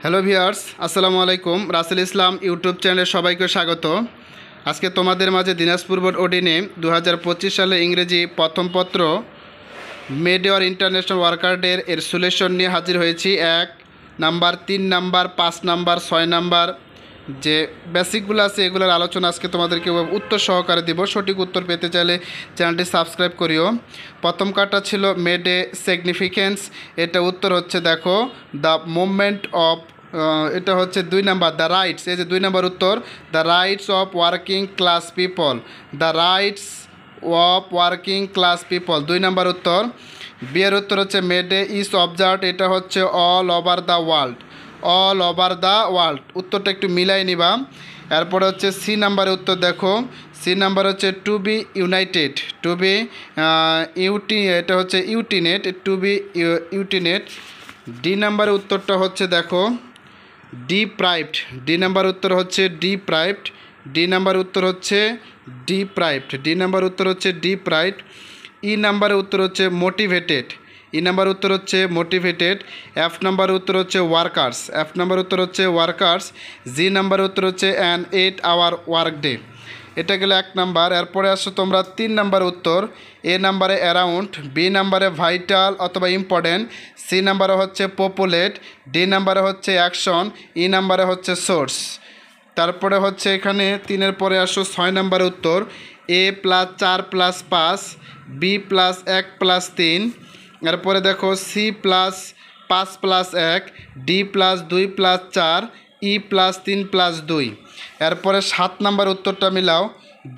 Hello viewers, আসসালামু আলাইকুম। রাসেল ইসলাম YouTube চ্যানেলে সবাইকে স্বাগত। আজকে তোমাদের মাঝে দিনাজপুর বোর্ড অধীনে 2025 সালে ইংরেজি প্রথম পত্র মেডে অর ইন্টারন্যাশনাল ওয়ার্কার ডে এর সলিউশন নিয়ে হাজির হয়েছি। 1 নাম্বার, 3 নাম্বার, 5 নাম্বার, 6 নাম্বার যে বেসিকগুলো আছে এগুলোর আলোচনা আজকে তোমাদেরকে উত্তর সহকারে দিব। সঠিক উত্তর পেতে চাইলে চ্যানেলটি সাবস্ক্রাইব করিও। প্রথম কার্ডটা ছিল মেডে সিগনিফিকেন্স, এটা উত্তর হচ্ছে দেখো দ্য মুভমেন্ট অফ, এটা হচ্ছে 2 নাম্বার দ্য রাইটস, এই যে 2 নাম্বার উত্তর the rights of working class people, the rights of working class people 2 number উত্তর। বিয়ের উত্তর হচ্ছে মেডে ইজ অবজার্ভড, এটা হচ্ছে all over the world, all over the world, উত্তরটা একটু মিলাই নিবা। এরপরে হচ্ছে সি নাম্বারের উত্তর দেখো, সি নাম্বার হচ্ছে to be united, to be এটা হচ্ছে ইউটিনেট, টু বি ইউটিনেট। ডি নাম্বারের উত্তরটা হচ্ছে দেখো ডিপ্রাইভড, ডি নাম্বার উত্তর হচ্ছে ডিপ্রাইভড, ডি নাম্বার উত্তর হচ্ছে ডিপ্রাইভড, ডি নাম্বার উত্তর হচ্ছে ডিপ্রাইভড। ই নাম্বারের উত্তর হচ্ছে মোটিভেটেড, ই নাম্বার উত্তর হচ্ছে মোটিভেটেড। এফ নাম্বার উত্তর হচ্ছে ওয়ার্কার্স, এফ নাম্বার উত্তর হচ্ছে ওয়ার্কার্স। জি নাম্বার উত্তর হচ্ছে অ্যান 8 আওয়ার ওয়ার্ক ডে, এটা গেলে 1 নাম্বার। এরপরে আসো তোমরা 3 নাম্বার উত্তর। এ নাম্বারে অ্যারাউন্ড, বি নাম্বারে ভাইটাল অথবা ইম্পর্টেন্ট, সি নাম্বারে হচ্ছে পপুলেট, ডি নাম্বারে হচ্ছে অ্যাকশন, ই নাম্বারে হচ্ছে সোর্স। তারপরে হচ্ছে এখানে 3-এর পরে আসো 6 নাম্বার উত্তর। A plus 4 plus 5, B plus 1 plus 3, এরপরে দেখো C plus 5 plus 1, D plus 2 plus 4, E plus 3 plus 2। এরপরে 7 নাম্বার উত্তরটা মিলাও,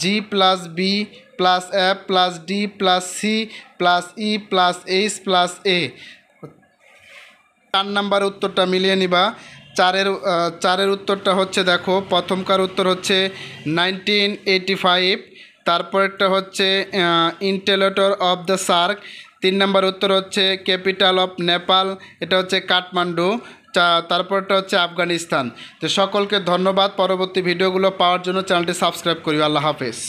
G plus B plus F plus D plus C plus E plus H plus A. 4 number উত্তরটা মিলিয়ে নিবা। চারের উত্তরটা হচ্ছে দেখো, প্রথমকার উত্তর হচ্ছে 1985, তারপরেরটা হচ্ছে ইন্টেলেটর অফ দ্য সার্ক। 3 নাম্বার উত্তর হচ্ছে ক্যাপিটাল অফ নেপাল, এটা হচ্ছে কাঠমান্ডু। তারপরটা হচ্ছে আফগানিস্তান। তো সকলকে ধন্যবাদ। পরবর্তী ভিডিওগুলো পাওয়ার জন্য চ্যানেলটি সাবস্ক্রাইব করি। আল্লাহ হাফেজ।